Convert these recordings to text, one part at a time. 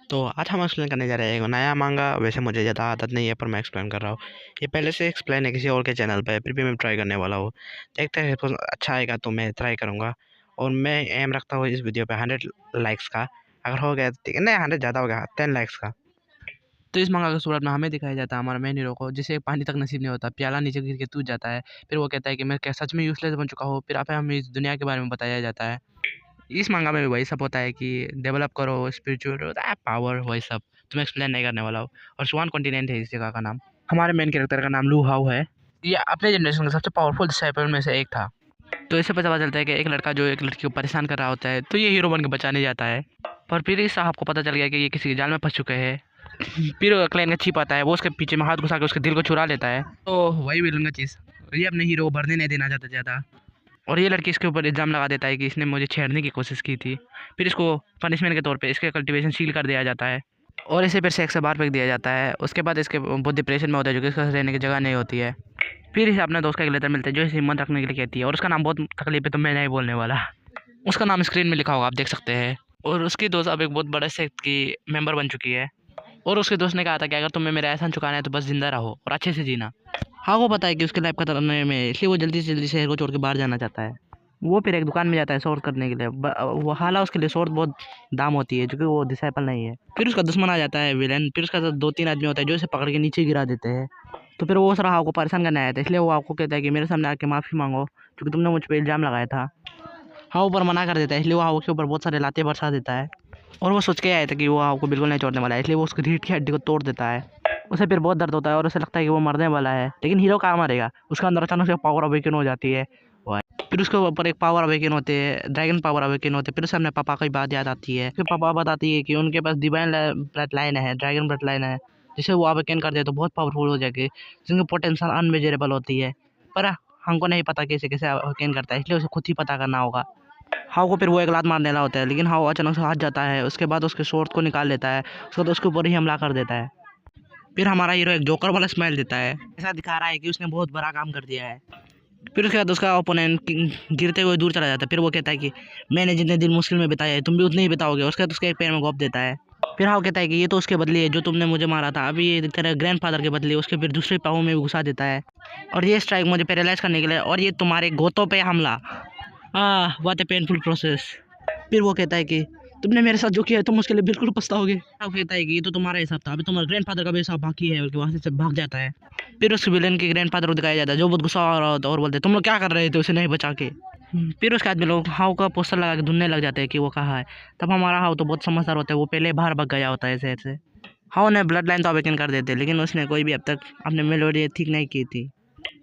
तो आज हम एक्सप्लेन करने जा रहे हैं एक नया मांगा। वैसे मुझे ज़्यादा आदत नहीं है पर मैं एक्सप्लेन कर रहा हूँ। ये पहले से एक्सप्लेन है किसी और के चैनल पे, फिर भी मैं ट्राई करने वाला हूँ। देखते हैं रिस्पॉन्स अच्छा आएगा तो मैं ट्राई करूँगा। और मैं एम रखता हूँ इस वीडियो पे 100 लाइक्स का। अगर हो गया तो ठीक है, नहीं 100 ज़्यादा हो गया, 10 लाइक्स का। तो इस मांगा की सूरत में हमें दिखाया जाता है हमारा मेन हीरो को, जिसे पानी तक नसीब नहीं होता, प्याला नीचे गिर के टूट जाता है। फिर वो कहता है कि मैं क्या सच में यूज़लेस बन चुका हूँ। फिर आप हमें इस दुनिया के बारे में बताया जाता है। इस मांगा में भी वही सब होता है कि डेवलप करो, स्पिरिचुअल होता है, पावर, वही सब। तो मैं एक्सप्लेन नहीं करने वाला हूँ। और स्वान कॉन्टिनेंट है इस जगह का नाम। हमारे मेन कैरेक्टर का नाम लू हाउ है। ये अपने जनरेशन का सबसे पावरफुल डिसाइपल में से एक था। तो इससे पता चलता है कि एक लड़का जो एक लड़की को परेशान कर रहा होता है, तो ये हीरो बन के बचाने जाता है। पर फिर इस साहब को पता चल गया कि ये किसी जाल में फंस चुके हैं। फिर क्लैन का चीप आता है, वो उसके पीछे में हाथ घुसा के उसके दिल को चुरा लेता है। तो वही विलन का चीज़, ये अपने हीरो को भरने नहीं देना चाहता ज़्यादा। और ये लड़की इसके ऊपर इल्ज़ाम लगा देता है कि इसने मुझे छेड़ने की कोशिश की थी। फिर इसको पनिशमेंट के तौर पे इसके कल्टीवेशन सील कर दिया जाता है और इसे फिर सेक्स से बाहर फेंक दिया जाता है। उसके बाद इसके बहुत डिप्रेशन में होता है, जो कि इसका रहने की जगह नहीं होती है। फिर इसे अपने दोस्त का एक लेटर मिलता है जो इसे हिम्मत रखने के लिए कहती है, और उसका नाम बहुत तकलीफ है तो मैं नहीं बोलने वाला। उसका नाम स्क्रीन में लिखा होगा, आप देख सकते हैं। और उसकी दोस्त अब एक बहुत बड़े सेक्ट की मेंबर बन चुकी है। और उसके दोस्त ने कहा था कि अगर तुम्हें मेरा एहसान चुकाना है तो बस जिंदा रहो और अच्छे से जीना। हाँ, वो पता है कि उसकी लाइफ खतरा करने में, इसलिए वो जल्दी से जल्दी शहर को छोड़ के बाहर जाना चाहता है। वो फिर एक दुकान में जाता है शॉर्ट करने के लिए। वो हाला उसके लिए शॉर्ट बहुत दाम होती है, क्योंकि वो डिसाइपल नहीं है। फिर उसका दुश्मन आ जाता है, विलेन। फिर उसका 2-3 आदमी होता है जो इसे पकड़ के नीचे गिरा देते हैं। तो फिर वो उस राह को परेशान करने आया था, इसलिए वो आपको कहता है कि मेरे सामने आके माफ़ी मांगो, क्योंकि तुमने मुझ पर इल्ज़ाम लगाया था। हाँ, ऊपर मना कर देता है, इसलिए वो हाउ के ऊपर बहुत सारे लाते बरसा देता है। और वो सोच के आया था कि वो हाउ को बिल्कुल नहीं छोड़ने वाला है, इसलिए वो उसकी रीढ़ की हड्डी को तोड़ देता है। उसे फिर बहुत दर्द होता है और उसे लगता है कि वो मरने वाला है, लेकिन हीरो कहाँ मरेगा। उसका अंदर अचानक से पावर अवेकन हो जाती है। फिर उसके ऊपर एक पावर अवेकन होते हैं, ड्रैगन पावर अवेकन होते हैं। फिर उसे अपने पापा की बात याद आती है। फिर पापा बताती है कि उनके पास डिवाइन ब्लड लाइन है, ड्रैगन ब्लड लाइन है, जिसे वो अवेकन कर दे तो बहुत पावरफुल हो जाएगी, जिनकी पोटेंशियल अनमेजरेबल होती है। पर हमको नहीं पता कैसे कैसे अवेकन करता है, इसलिए उसे खुद ही पता करना होगा। हाउ को फिर वो एक लात मारने वाला होता है, लेकिन हाउ अचानक से हाथ जाता है। उसके बाद उसके स्वॉर्ड को निकाल लेता है, उसके बाद उसके ऊपर ही हमला कर देता है। फिर हमारा हीरो एक जोकर वाला स्माइल देता है, ऐसा दिखा रहा है कि उसने बहुत बड़ा काम कर दिया है। फिर उसके बाद उसका ओपोनेंट गिरते हुए दूर चला जाता है। फिर वो कहता है कि मैंने जितने दिन मुश्किल में बिताए हैं तुम भी उतने ही बिताओगे। उसके बाद उसके एक पैर में घोंप देता है। फिर हाउ कहता है कि ये तो उसके बदले है जो तुमने मुझे मारा था, अभी ये तेरे ग्रैंडफादर के बदले। उसके फिर दूसरे पाँव में भी घुसा देता है, और ये स्ट्राइक मुझे पैरालाइज करने के लिए, और ये तुम्हारे गोतों पे हमला। What A painful process. फिर वो कहता है कि तुमने मेरे साथ जो किया है तुम उसके लिए बिल्कुल पछताओगे। वो कहता है कि ये तो तुम्हारा हिसाब था, अभी तुम्हारे ग्रैंडफादर का भी हिसाब बाकी है, और वहाँ से भाग जाता है। फिर उस विलेन के ग्रैंडफादर को दिखाया जाता है, जो बहुत गुस्सा हो रहा होता है और बोलते तुम लोग क्या कर रहे थे उसे नहीं बचा के। फिर उसके आदमी लोग हाउ का पोस्टर लगा के ढूंढने लग जाते हैं कि वो कहाँ है। तब हमारा हाउ तो बहुत समझदार होता है, वो पहले बाहर भाग गया होता है शहर से। हाउ ने ब्लड लाइन तो अवेकन कर देते, लेकिन उसने कोई भी अब तक अपने मेलोडी ठीक नहीं की थी।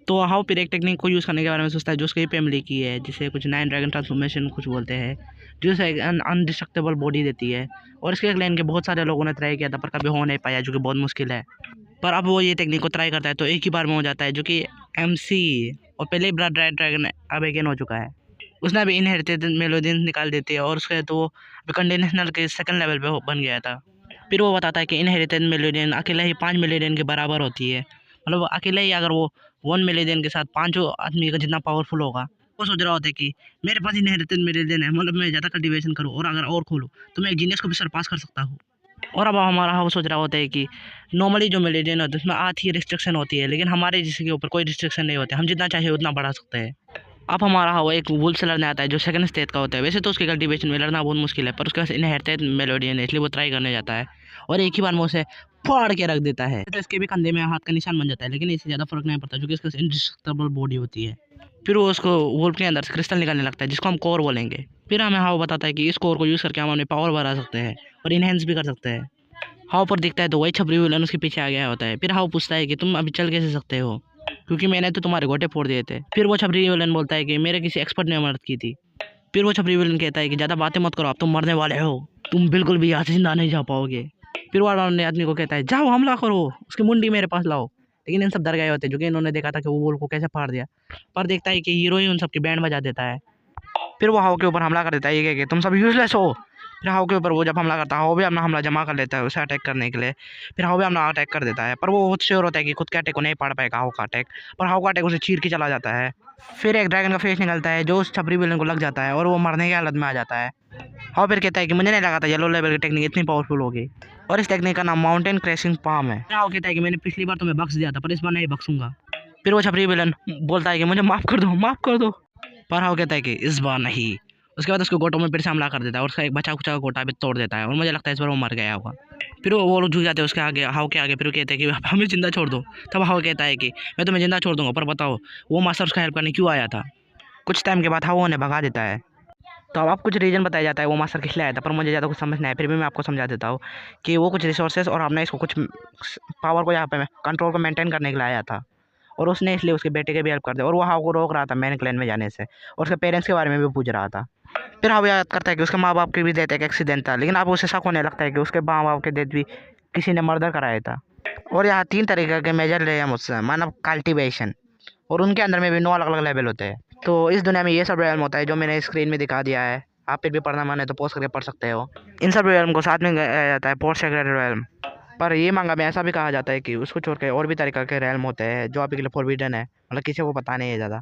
तो हाउ फिर एक टेक्निक को यूज़ करने के बारे में सोचता है, जो उसकी फैमिली की है, जिसे कुछ 9 ड्रैगन ट्रांसफॉर्मेशन कुछ बोलते हैं, जो उसे एक अनडिस्ट्रक्टेबल बॉडी देती है। और इसके एक लाइन के बहुत सारे लोगों ने ट्राई किया था पर कभी हो नहीं पाया, जो कि बहुत मुश्किल है। पर अब वो ये टेक्निक को ट्राई करता है तो एक ही बार में हो जाता है, जो कि MC। और पहले ही ब्लड ड्रैगन अवेकन हो चुका है। उसने अभी इनहेरिटेड मेलोडियन निकाल देती है, और उसके तो वो कंडेंसेशनल के सेकंड लेवल पे बन गया था। फिर वो बताता है कि इनहेरिटेड मेलोडियन अकेला ही 5 मिलियन के बराबर होती है। मतलब अकेले ही अगर वो 1 मिलियन के साथ 5 आदमी का जितना पावरफुल होगा। वो सोच रहा होता है कि मेरे पास इनहेरिटेड मिलियन है, मतलब मैं ज़्यादा कल्टीवेशन करूँ और अगर और खोलूँ तो मैं एक जीनियस को भी सरपास कर सकता हूँ। और अब हमारा हाउ सोच रहा होता है कि नॉर्मली जो मिलियन होता है उसमें 8 ही रिस्ट्रिक्शन होती है, लेकिन हमारे जिसके ऊपर कोई रिस्ट्रिक्शन नहीं होते, हम जितना चाहे उतना बढ़ा सकते हैं। अब हमारा हाउ एक वुल्फ से लड़ने आता है, जो सेकंड स्टेज का होता है। वैसे तो उसके कल्टीवेशन में लड़ना बहुत मुश्किल है, पर उसके पास इनहेरिटेड मेलोडियन है, इसलिए वो ट्राई करने जाता है, और एक ही बार में उसे फाड़ के रख देता है। तो इसके भी कंधे में हाथ का निशान बन जाता है, लेकिन इससे ज़्यादा फर्क नहीं पड़ता, क्योंकि इसके इंडिस्ट्रक्टेबल बॉडी होती है। फिर वो उसको वुल्फ के अंदर से क्रिस्टल निकालने लगता है, जिसको हम कोर बोलेंगे। फिर हमें हाउ बताता है कि इस कोर को यूज़ करके हम अपने पावर बढ़ा सकते हैं और इनहेंस भी कर सकते हैं। हाउ पर दिखता है तो वही छपरी विलन उसके पीछे आ गया होता है। फिर हाउ पूछता है कि तुम अभी चल कैसे सकते हो, क्योंकि मैंने तो तुम्हारे गोटे फोड़ दिए थे। फिर वो छपरी विलन बोलता है कि मेरे किसी एक्सपर्ट ने मदद की थी। फिर वो छपरी विलन कहता है कि ज़्यादा बातें मत करो, आप तुम मरने वाले हो, तुम बिल्कुल भी यहाँ से जिंदा नहीं जा पाओगे। फिर वो अपने आदमी को कहता है जाओ हमला करो, उसकी मुंडी मेरे पास लाओ। लेकिन इन सब डर गए होते हैं, जो कि इन्होंने देखा था कि वो वोल को कैसे फाड़ दिया। पर देखता है कि हीरो ही उन सबकी बैंड बजा देता है। फिर वो हाउ के ऊपर हमला कर देता है, ये कह के तुम सब यूजलेस हो। फिर हाउ के ऊपर वो जब हमला करता है, हाउ भी अपना हमला जमा कर लेता है उसे अटैक करने के लिए। फिर हाउ भी अपना अटैक कर देता है, पर वो बहुत श्योर होता है कि खुद के अटैक को नहीं पाड़ पाएगा हाउ का अटैक। पर हाउ का अटैक उसे चीर के चला जाता है। फिर एक ड्रैगन का फेस निकलता है, जो उस छपरी विलन को लग जाता है और वो मरने की हालत में आ जाता है। हाँ फिर कहता है कि मुझे नहीं लगा था येलो लेवल की टेक्निक इतनी पावरफुल होगी, और इस टेक्निक का नाम माउंटेन क्रैशिंग पाम है। हाँ कहता है कि मैंने पिछली बार तुम्हें बख्श दिया था पर इस बार नहीं बख्सूंगा। फिर वो छपरी विलन बोलता है कि मुझे माफ़ कर दो, माफ़ कर दो, पर हाँ कहता है कि इस बार नहीं। उसके बाद उसको गोटों में फिर से हमला कर देता है और उसका एक बचा कुचा गोटा भी तोड़ देता है और मुझे लगता है इस बार वो मर गया होगा। फिर वो लोग झुक जाते हैं उसके आगे, हाउ के आगे। फिर वो कहते हैं कि हमें जिंदा छोड़ दो। तब हाउ कहता है कि मैं तुम्हें जिंदा छोड़ दूंगा पर बताओ वो मास्टर उसका हेल्प करने क्यों आया था। कुछ टाइम के बाद हाउ उन्हें भगा देता है। तो अब आप कुछ रीज़न बताया जाता है वो मास्टर किस लिए आया था, पर मुझे ज़्यादा कुछ समझ नहीं आया। फिर भी मैं आपको समझा देता हूँ कि वो कुछ रिसोर्सेज और हमने इसको कुछ पावर को यहाँ पे कंट्रोल को मेंटेन करने के लिए आया था, और उसने इसलिए उसके बेटे के भी हेल्प कर दिया, और वो हाउ को रोक रहा था मैन क्लैन में जाने से, और उसके पेरेंट्स के बारे में भी पूछ रहा था। फिर हाउ याद करता है कि उसके माँ बाप की भी डेथ एक एक्सीडेंट था, लेकिन अब उसे शक होने लगता है कि उसके माँ बाप की डेथ भी किसी ने मर्डर कराया था। और यहाँ 3 तरीके के मेजर ले हम उससे मानव कल्टिवेशन, और उनके अंदर में भी 9 अलग अलग लेवल होते हैं। तो इस दुनिया में ये सब रेलम होता है जो मैंने स्क्रीन में दिखा दिया है। आप फिर भी पढ़ना माने तो पॉज करके पढ़ सकते हो। इन सब रेलम को साथ में गाया जाता है पोस्ट सेक्रेट रेलम। पर ये मांगा में ऐसा भी कहा जाता है कि उसको छोड़ के और भी तरीके के रेलम होते हैं जो अभी के लिए फॉरबिडन है, मतलब किसी को पता नहीं है ज़्यादा।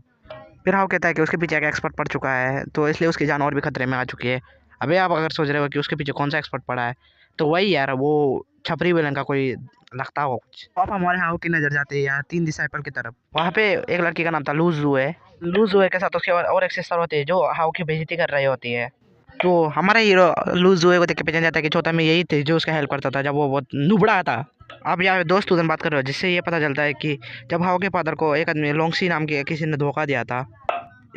फिर हाउ कहता है कि उसके पीछे एक एक्सपर्ट पड़ चुका है, तो इसलिए उसकी जान और भी खतरे में आ चुकी है। अभी आप अगर सोच रहे हो कि उसके पीछे कौन सा एक्सपर्ट पड़ा है, तो वही यार वो छपरी विलन का कोई लगता हो कुछ। तो आप हमारे हाउ की नज़र जाते हैं यार 3 डिसाइपल की तरफ। वहाँ पे एक लड़की का नाम था लूजुए। लूजुए के साथ उसके और एक सिस्टर होती है जो हाउ की बेइज्जती कर रही होती है। तो हमारा हीरो लूजुए को देख के पहचान जाता है कि छोटा में यही थे जो उसका हेल्प करता था जब वो बहुत नुबड़ा था। आप यहाँ दो स्टूडेंट बात कर रहे हो, जिससे ये पता चलता है कि जब हाउ के फादर को एक आदमी लोंगसी नाम के किसी ने धोखा दिया था,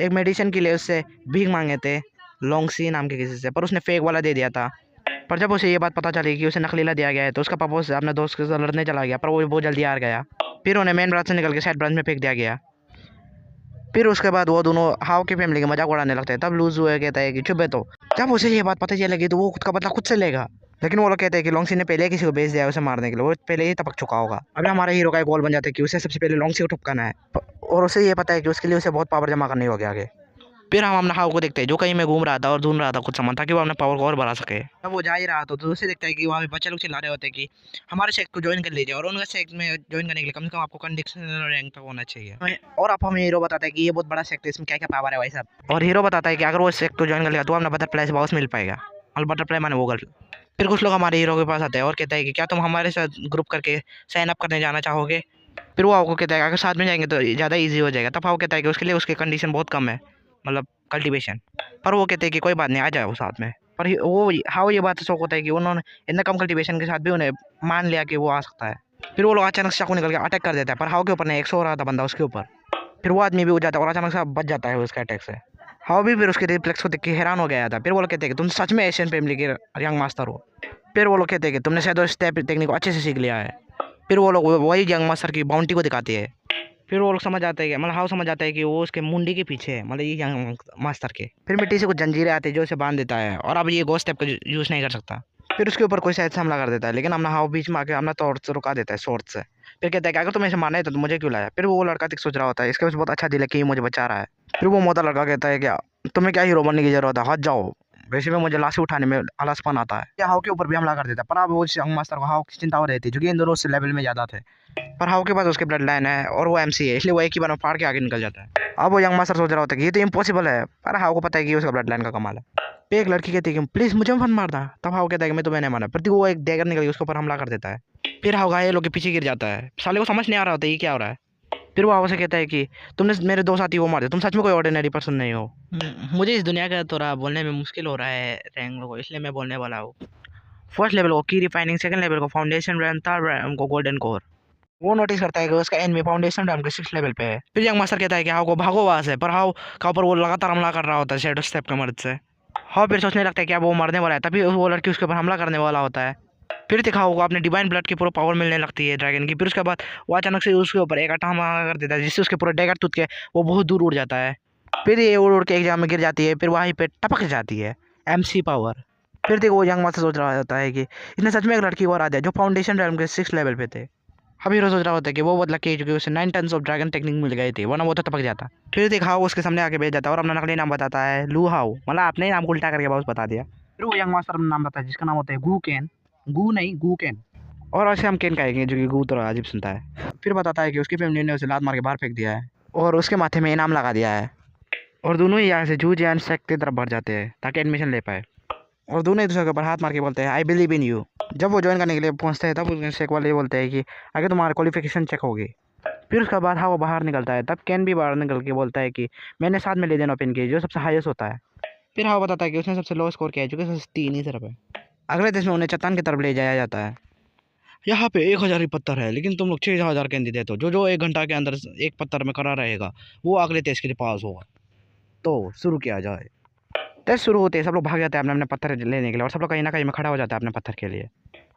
एक मेडिसिन के लिए उससे भीख मांगे थे लोंगसी नाम के किसी से, पर उसने फेक वाला दे दिया था। पर जब उसे ये बात पता चली कि उसे नकलीला दिया गया है, तो उसका पापा उससे अपने दोस्त के साथ लड़ने चला गया, पर वो बहुत जल्दी हार गया। फिर उन्हें मेन ब्रांच से निकल के साइड ब्रांच में फेंक दिया गया। फिर उसके बाद वो दोनों हाउ की फैमिली का मजाक उड़ाने लगते हैं। तब लूज हुए कहता है कि चुप है। तो जब उसे ये बात पता चलेगी तो वो खुद का बदला खुद से लेगा, लेकिन वो लोग कहते हैं कि लोंगसी ने पहले किसी को भेज दिया है उसे मारने के लिए, वो पहले ही टपक चुका होगा। अभी हमारे हीरो का एक गोल बन जाता है कि उसे सबसे पहले लोंगसी को ठुपकाना है, और उसे ये पता है कि उसके लिए उसे बहुत पावर जमा करनी होगी आगे। फिर हम अपना हाउ को देखते हैं जो कहीं में घूम रहा था और ढूंढ रहा था कुछ सामान ताकि वो अपने पावर को और बढ़ा सके। जब वो जा ही रहा तो दूसरे देखता है कि वहाँ पे बच्चे लोग चिल्ला रहे होते हैं कि हमारे सेक्ट को ज्वाइन कर लीजिए, और उनका सेक्ट में ज्वाइन करने के लिए कम से कम आपको कंडीशनल रैंक तक होना चाहिए। और आप हमें हीरो बताता है कि ये बहुत बड़ा सेक्ट है, इसमें क्या क्या पावर है भाई साहब। और हीरो बताता है कि अगर वो सेक्ट को ज्वाइन कर लेगा तो अपना बटरफ्लाई से बॉस मिल पाएगा, और बटरफ्लाई माने वो गर्ल। फिर कुछ लोग हमारे हीरो के पास आते हैं और कहते हैं कि क्या तुम हमारे साथ ग्रुप करके साइन अप करने जाना चाहोगे। फिर वो आपको कहता है अगर साथ में जाएंगे तो ज़्यादा ईजी हो जाएगा। तब वो कहता है कि उसके लिए उसकी कंडीशन बहुत कम है, मतलब कल्टीवेशन। पर वो कहते हैं कि कोई बात नहीं, आ जाओ साथ में। पर वो हाउ ये बात शौक होता है कि उन्होंने इतना कम कल्टीवेशन के साथ भी उन्हें मान लिया कि वो आ सकता है। फिर वो लोग अचानक से चाकू निकल के अटैक कर देता है, पर हाउ के ऊपर नहीं, एक सो रहा था बंदा उसके ऊपर। फिर वो आदमी भी उठ जाता है और अचानक से बच जाता है उसके अटैक से। हाउ भी फिर उसके रिफ्लेक्स को देख के हैरान हो गया था। फिर वो लोग कहते हैं कि तुम सच में एशियन फैमिली के यंग मास्टर हो। फिर वो लोग कहते हैं कि तुमने शायद स्टेप टेक्निक को अच्छे से सीख लिया है। फिर वो लोग वही यंग मास्टर की बाउंटी को दिखाती है। फिर वो लोग समझ जाते हैं कि मतलब हाउ समझ जाता है कि वो उसके मुंडी के पीछे है, मतलब ये यंग मास्टर के। फिर मिट्टी से कुछ जंजीरें आती है जो उसे बांध देता है, और अब ये गोस्ट स्टेप का यूज़ नहीं कर सकता। फिर उसके ऊपर कोई शायद से हमला कर देता है, लेकिन अपना हाउ बीच में आके अपना तौर से रुका देता है सोर्ड से। फिर कहता है कि अगर तुम्हें इसे मारना है तो मुझे क्यों लाया। फिर वो लड़का तक सोच रहा होता है इसके पास बहुत अच्छा दिल है कि ये मुझे बचा रहा है। फिर वो मोटा लड़का कहता है क्या तुम्हें क्या हीरो बनने की जरूरत है, हट जाओ, वैसे भी मुझे लाशें उठाने में आलसपन आता है। या हाउ के ऊपर भी हमला कर देता है, पर अब वो यंग मास्टर को हाउ की चिंता हो रही थी क्योंकि इन दोनों से लेवल में ज़्यादा थे। पर हाउ के पास उसके ब्लड लाइन है और वो एमसी है, इसलिए वो एक ही बार में फाड़ के आगे निकल जाता है। अब वो यंग मास्टर सोच रहा होता है कि ये तो इम्पॉसिबल है, पर हाउ को पता है कि उसका ब्लड लाइन का कमाल है। फिर एक लड़की कहती है कि प्लीज़ मुझे मत मारना। तब हाउ कहता है कि मैं तुम्हें नहीं माना, पर वो एक डैगर निकल के उसके ऊपर हमला कर देता है। फिर हाउ घायल लोग के पीछे गिर जाता है, साले को समझ नहीं आ रहा होता ये क्या हो रहा है। फिर वो हाउ से कहता है कि तुमने मेरे 2 साथी वो मार दिया, तुम सच में कोई ऑर्डिनरी पर्सन नहीं हो। मुझे इस दुनिया का थोड़ा बोलने में मुश्किल हो रहा है रैंक को, इसलिए मैं बोलने वाला हूँ। फर्स्ट लेवल को की रिफाइनिंग, सेकंड लेवल को फाउंडेशन रैम, थर्ड रैम को गोल्डन कोर। वो नोटिस करता है कि उसका एनिमी फाउंडेशन रैम के 6 लेवल पे है। फिर यंग मास्टर कहता है कि हाउ को भागो वहाँ से, पर हाउ का ऊपर वो लगातार हमला कर रहा होता है शैडो स्टेप की मदद से। हाउ फिर सोचने लगता है कि अब वो मरने वाला है, तभी वो लड़की उसके ऊपर हमला करने वाला होता है। फिर दिखाओ को अपने डिवाइन ब्लड की पूरा पावर मिलने लगती है ड्रैगन की। फिर उसके बाद वो अचानक से उसके ऊपर एक अटैक हमला कर देता है, जिससे उसके पूरे डैगर टूट के वो बहुत दूर उड़ जाता है। फिर ये उड़ उड़ के एक जगह में गिर जाती है, फिर वहीं पे टपक जाती है एमसी पावर। फिर देखो वो यंग मास्टर सोच रहा होता है कि इसने सच में एक लड़की को हरा दिया जो फाउंडेशन रैम के 6 लेवल पे थे। अब हीरो सोच रहा होता है कि वो बहुत लकी है क्योंकि उसे 9 टन्स ऑफ ड्रैगन टेक्निक मिल गई थी, वरना वो तो टपक जाता। फिर देखा वो उसके सामने आके भेज जाता है और अपना नकली नाम बताता है लू हाउ, मतलब अपने ही नाम को उल्टा करके बस बता दिया। फिर वो यंग मास्टर अपना नाम बताता है जिसका नाम होता है गू कैन, गू नहीं गू कैन, और ऐसे हम कैन कहेंगे जो कि गू तो अजीब सुनता है। फिर बताता है कि उसकी फैमिली ने उसे लात मार के बाहर फेंक दिया है और उसके माथे में इनाम लगा दिया है, और दोनों ही यहाँ से जूजियान सेक्ट की तरफ बढ़ जाते हैं ताकि एडमिशन ले पाए। और दोनों एक दूसरे के ऊपर हाथ मार के बोलते हैं आई बिलीव इन यू। जब वो ज्वाइन करने के लिए पहुंचते हैं तब उनके शेख वाले बोलते हैं कि आगे तुम्हारा क्वालिफिकेशन चेक होगी। फिर उसके बाद हाँ वो बाहर निकलता है, तब कैन भी बाहर निकल के बोलता है कि मैंने 7 में ले देना ओपन की जो सबसे हाईएस्ट होता है। फिर हाँ बताता है कि उसने सबसे लो स्कोर किया है जो कि सबसे 3 ही सिर्फ है। अगले देश में उन्हें चट्टान की तरफ ले जाया जाता है। यहाँ पे 1000 ही पत्थर है लेकिन तुम लोग 6000 कैंडी देते हो। जो 1 घंटा के अंदर एक पत्थर में खड़ा रहेगा वो अगले देश के पास होगा। तो शुरू किया जाए। टेस्ट शुरू होते हैं सब लोग भाग जाते हैं अपने अपने पत्थर लेने के लिए और सब लोग कहीं ना कहीं में खड़ा हो जाता है अपने पत्थर के लिए।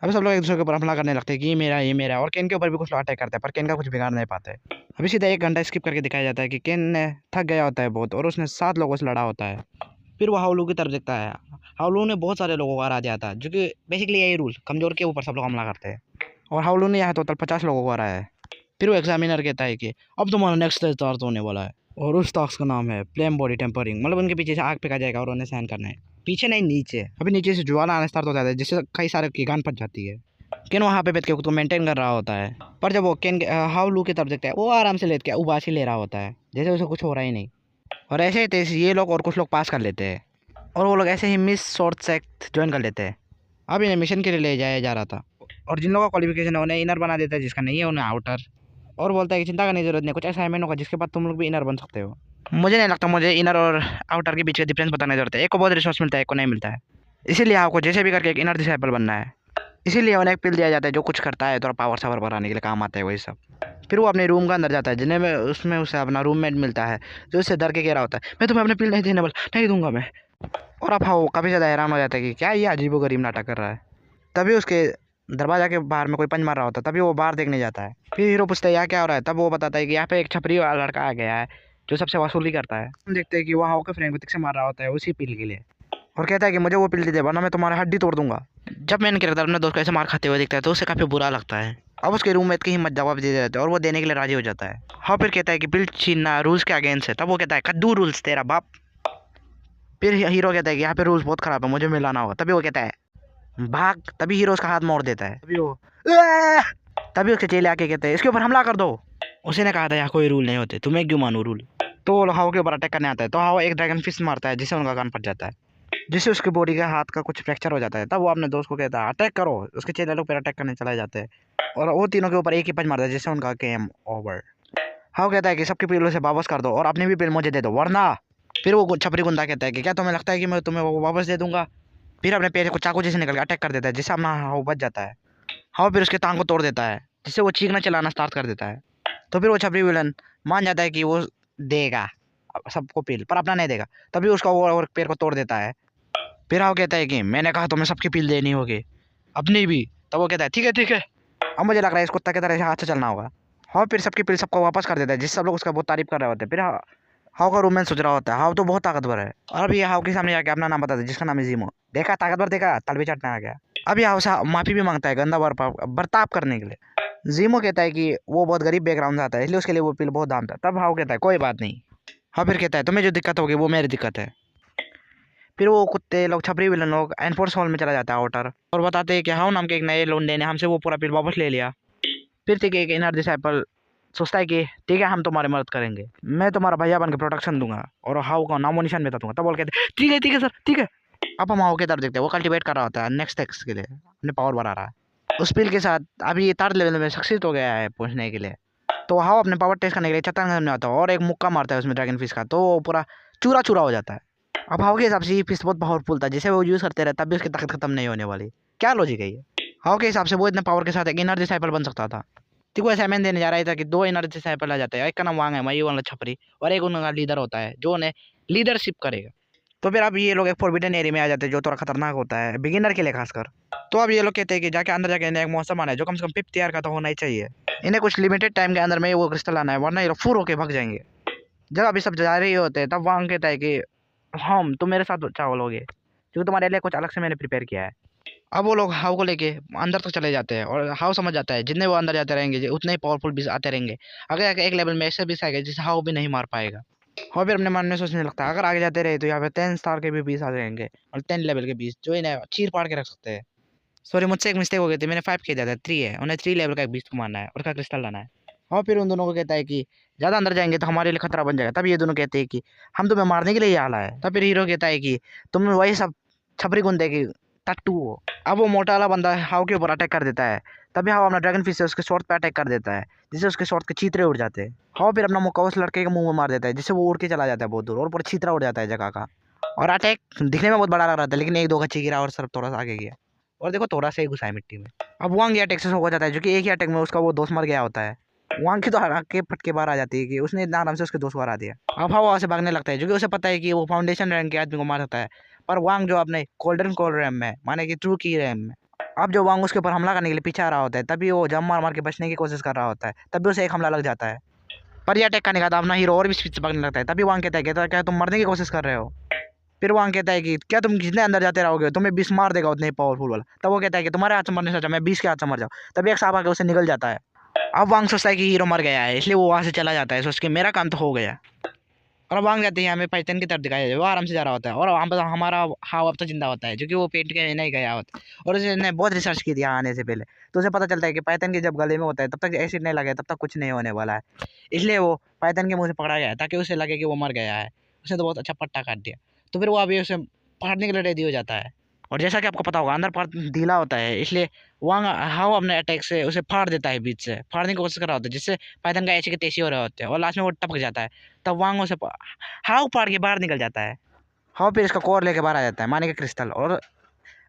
अभी सब लोग एक दूसरे के ऊपर हमला करने लगते हैं कि ये मेरा और केन के ऊपर भी कुछ लोग अटैक करते हैं पर केन का कुछ बिगाड़ नहीं पाते। अभी सीधा 1 घंटा स्किप करके दिखाया जाता है कि केन ने थक गया होता है बहुत और उसने 7 लोगों से लड़ा होता है। फिर वो हाउलू की तरफ देखता है। हाउलू ने बहुत सारे लोगों को हरा दिया था जो कि बेसिकली यही रूल कमजोर के ऊपर सब लोग हमला करते हैं और हाउलू ने यहाँ टोटल 50 लोगों को हराया है। फिर वो एग्जामिनर कहता है कि अब तुम्हारा नेक्स्ट टेस्ट स्टार्ट होने वाला है और उस टास्क का नाम है फ्लेम बॉडी टेम्परिंग, मतलब उनके पीछे से आग फेंका जाएगा और उन्हें सहन करना है। पीछे नहीं नीचे, अभी नीचे से ज्वाला आना स्टार्ट हो जाता है जिससे कई सारे कीगान फट जाती है। केन वहाँ पे बैठ के खुद को मेंटेन कर रहा होता है पर जब वो केन हाउलू की तरफ देखता है वो आराम से लेट के उबासी ले रहा होता है जैसे उसे कुछ हो रहा ही नहीं। और ऐसे ही तेज ये लोग और कुछ लोग पास कर लेते हैं और वो लोग ऐसे ही मिस शॉर्ट सेक्ट ज्वाइन कर लेते हैं। अब इन्हें मिशन के लिए ले जाया जा रहा था और जिन लोगों का क्वालिफिकेशन है उन्हें इनर बना देता है, जिसका नहीं है उन्हें आउटर। और बोलता है कि चिंता करने की जरूरत नहीं, कुछ असाइनमेंट होगा जिसके बाद तुम लोग भी इनर बन सकते हो। मुझे नहीं लगता मुझे इनर और आउटर के बीच का डिफरेंस बताने की जरूरत है। एक को बहुत रिसोर्स मिलता है, एक को नहीं मिलता है। इसीलिए आपको जैसे भी करके एक इनर डिसाइपल बनना है। इसीलिए उन्हें एक पिल दिया जाता है जो कुछ करता है थोड़ा पावर सावर बढ़ाने के लिए काम आता है वही सब। फिर वो अपने रूम का अंदर जाता है जिन्हें में उसमें उसे अपना रूममेट मिलता है जो उससे डर के कह रहा होता है मैं तुम्हें अपने पिल नहीं देने वाला, नहीं दूंगा मैं। और अब हाँ वो काफ़ी ज़्यादा हैरान हो जाता है कि क्या ये अजीबोगरीब नाटक कर रहा है। तभी उसके दरवाजा के बाहर में कोई पंच मार रहा होता है, तभी वो बाहर देखने जाता है। फिर हीरो पूछता है यहाँ क्या हो रहा है, तब वो बताता है कि यहाँ पे एक छपरी वाला लड़का आ गया है जो सबसे वसूली करता है। हम देखते हैं कि वो हाउ के फ्रेंड को तिक से मार रहा होता है उसी पिल के लिए और कहता है कि मुझे वो पिल दे दे वरना मैं तुम्हारी हड्डी तोड़ दूंगा। जब मैंने किरदार अपने दोस्त को ऐसे मार खाते हुए दिखता है तो उसे काफ़ी बुरा लगता है। अब उसके रूममेट की हिम्मत जवाब दे देते हैं और वो देने के लिए राजी हो जाता है। हाँ फिर कहता है कि पिल छीनना रूल्स के अगेंस्ट है, तब वो कहता है कद्दू रूल्स तेरा बाप। फिर हीरो कहता है कि यहाँ पे रूल्स बहुत खराब है मुझे मिलाना होगा, तभी वो कहता है भाग। तभी हीरो उसका हाथ मोड़ देता है। तभी उसके चेले आके कहते हैं इसके ऊपर हमला कर दो। उसी ने कहा था यहाँ कोई रूल नहीं होते, तुम्हें क्यों मानू रूल। तो वो हाओ के ऊपर अटैक करने आता है तो हाओ एक ड्रैगन फिस्ट मारता है जिससे उनका कान फट जाता है, जिससे उसकी बॉडी का हाथ का कुछ फ्रैक्चर हो जाता है। तब वो अपने दोस्त को कहता है अटैक करो, उसके चेले लोग फिर अटैक करने चले जाते हैं और वो तीनों के ऊपर एक ही पंच मारता है जिससे उनका गेम ओवर। हाओ कहता है कि सबकी पीलों से वापस कर दो और अपनी भी पील मुझे दे दो वरना। फिर वो छपरी गुंडा कहता है कि क्या तुम्हें लगता है कि मैं तुम्हें वो वापस दे दूंगा। फिर अपने पैर को चाकू जैसे निकल के अटैक कर देता है जिससे अपना हाउ बच जाता है। हाउ फिर उसके टांग को तोड़ देता है जिससे वो चीखना चलाना स्टार्ट कर देता है। तो फिर वो छपरी विलन मान जाता है कि वो देगा सबको पील पर अपना नहीं देगा, तभी उसका वो और पैर को तोड़ देता है। फिर हाउ कहता है कि मैंने कहा तुम्हें सबकी पील देनी होगी अपनी भी। तब वो कहता है ठीक है। अब मुझे लग रहा है इस कुत्ता की तरह से हाथ से चलना होगा। हाउ फिर सबकी पील सबको वापस कर देता है जिससे सब लोग उसका बहुत तारीफ कर रहे होते हैं। फिर हाउ का रूममेट सोच रहा होता है हाउ तो बहुत ताकतवर है और अभी हाउ के सामने जाके अपना नाम बताता है जिसका नाम है जीमो। देखा ताकतवर, देखा तलबी चटने आ गया। अभी हाउ से माफी भी मांगता है गंदा बर्ताव करने के लिए। जीमो कहता है कि वो बहुत गरीब बैकग्राउंड से आता है इसलिए उसके लिए वो पिल बहुत दाम था। तब हाउ कहता है कोई बात नहीं। हाँ फिर कहता है तुम्हें जो दिक्कत होगी वो मेरी दिक्कत है। फिर वो कुत्ते लोग छपरी विलन लोग एनफोर्स हॉल में चला जाता है आउटर और बताते हैं कि हाउ नाम के एक नए लोन ने हमसे वो पूरा पिल वापस ले लिया। फिर ठीक है एक इनर डिसाइपल सोचता है कि ठीक है हम तुम्हारी मदद करेंगे, मैं तुम्हारा भैया बन के प्रोटेक्शन दूंगा और हाउ का नामो निशान बता दूंगा। तब बोल कहते ठीक है सर ठीक है। अब हम हाउ की तरफ देखते हैं वो कल्टीवेट कर रहा होता है नेक्स्ट टेक्स के लिए अपने पावर बढ़ा रहा है उस पिल के साथ। अभी ये थर्ड लेवल में सक्सेस हो गया है पहुंचने के लिए। तो हाउ अपने पावर टेस्ट करने के लिए चट्टान में आता है और एक मुक्का मारता है उसमें ड्रैगन फिश का, तो वो पूरा चूरा चूरा हो जाता है। अब हाउ के हिसाब से ये फिश बहुत पावरफुल था जिसे वो यूज़ करते रहे तब भी उसकी ताकत खत्म नहीं होने वाली। क्या लॉजिक है ये। हाउ के हिसाब से वो इतने पावर के साथ एक इनर डिसाइपल बन सकता था। तो वो असाइनमेंट देने जा रहा था कि 2 इनर डिसाइपल आ जाते हैं, एक का नाम वांग है मई वाला छपरी और एक उनका लीडर होता है जो उन्हें लीडरशिप करेगा। तो फिर अब ये लोग एक फॉरबिडन एरिया में आ जाते हैं जो थोड़ा खतरनाक होता है बिगिनर के लिए खासकर। तो अब ये लोग कहते हैं कि जाके अंदर जाके इन्हें एक मौसम आना है जो कम से कम 50 ईयर का तो होना ही चाहिए। इन्हें कुछ लिमिटेड टाइम के अंदर में वो क्रिस्टल आना है वरना ये लोग फूर होके भाग जाएंगे। जब अभी सब जा रहे होते हैं तब वांग कहता है कि हम तुम मेरे साथ चावलोगे क्योंकि तुम्हारे लिए कुछ अलग से मैंने प्रिपेयर किया है। अब वो लोग हाउ को लेके अंदर तक चले जाते हैं और हाउ समझ जाता है जितने वो अंदर जाते रहेंगे उतने ही पावरफुल बीस आते रहेंगे। अगर आगे एक लेवल में ऐसे बीस आएगा जिसे हाउ भी नहीं मार पाएगा। और फिर अपने मन में सोचने लगता है अगर आगे जाते रहे तो यहाँ पे 10 स्टार के भी बीस आ जाएंगे और 10 लेवल के बीस जो इन्हें चीर पाड़ के रख सकते हैं। सॉरी मुझसे एक मिस्टेक हो गई थी, मैंने 5 किया था 3 है, उन्हें 3 लेवल का एक बीस को मारना है और उसका क्रिस्टल लाना है। और फिर उन दोनों को कहता है कि ज़्यादा अंदर जाएंगे तो हमारे लिए खतरा बन जाएगा। तब ये दोनों कहते हैं कि हम तुम्हें मारने के लिए यहाँ आया है। तब फिर हीरो कहता है कि तुम वही सब छपरी गुंदे की टट्टू वो। अब वो मोटा वाला बंदा हाउ के ऊपर अटैक कर देता है, तभी हाउ अपना ड्रैगन फिश से उसके स्वॉर्ड पे अटैक कर देता है, जिससे उसके स्वॉर्ड के चीतरे उड़ जाते हैं। हाउ फिर अपना मुक्का उस लड़के के मुंह में मार देता है, जिससे वो उड़ के चला जाता है बहुत दूर और पूरा चीतरा उड़ जाता है जगह का। और अटैक दिखने में बहुत बड़ा लग रहा था, लेकिन एक दो गच्ची गिरा और सर थोड़ा सा आगे गया और देखो थोड़ा सा ही घुसा है मिट्टी में। अब वांग ये अटैक से हो जाता है, जो कि एक ही अटैक में उसका वो दोस्त मर गया होता है। वांग की तो आग के फटके बाहर आ जाती है कि उसने इतना आराम से उसके दोस्त को हरा दिया। अब हाँ वहाँ से भागने लगता है, जो कि उसे पता है कि वो फाउंडेशन रैंक के आदमी को मार सकता है, पर वांग जो अपने गोल्डन कोल रैम में माने कि ट्रू की रैम में, अब जो वांग उसके ऊपर हमला करने के लिए पीछे आ रहा होता है, तभी वो जम मार मार के बचने की कोशिश कर रहा होता है, तभी उसे एक हमला लग जाता है। पर यह अटैक करने का अपना हीरो और भी स्पीड से भागने लगता है, तभी वांग कहता है क्या तुम मरने की कोशिश कर रहे हो। फिर वांग कहता है कि क्या तुम जितने अंदर जाते रहोगे तुम्हें 20 मार देगा उतने पावरफुल वाला। तब वो कहता है कि तुम्हारे हाथ से मरने से अच्छा मैं 20 के हाथ से मर जाऊँ। तभी एक सांप आके उसे निगल जाता है। अब वांग सोचता है कि हीरो मर गया है, इसलिए वो वहाँ से चला जाता है सोच के मेरा काम तो हो गया। और अब वांग जाते हैं हमें पाइथन की तरफ दिखाया जाए, वो आराम से जा रहा होता है और वहाँ पर हमारा हाव अब तो जिंदा होता है, जो कि वो पेट के नहीं गया होता है और उसने बहुत रिसर्च की थी यहाँ आने से पहले। तो उसे पता चलता है कि पाइथन के जब गले में होता है तब तक एसिड नहीं लगे तब तक कुछ नहीं होने वाला है, इसलिए वो पाइथन के मुंह से पकड़ा गया है ताकि उसे लगे कि वो मर गया है। उसने तो बहुत अच्छा पट्टा काट दिया, तो फिर वो अभी उसे फाड़ने के लिए रेडी हो जाता है। और जैसा कि आपको पता होगा अंदर पार्ट ढीला होता है, इसलिए वांग हाव अपने अटैक से उसे फाड़ देता है, बीच से फाड़ने की कोशिश कर रहा होता है, जिससे पाइथन का ऐसे के तैसे हो रहे होते हैं और लास्ट में वो टपक जाता है। तब वांग उसे हाव फाड़ के बाहर निकल जाता है। हाव फिर इसका कोर लेके बाहर आ जाता है माने के क्रिस्टल। और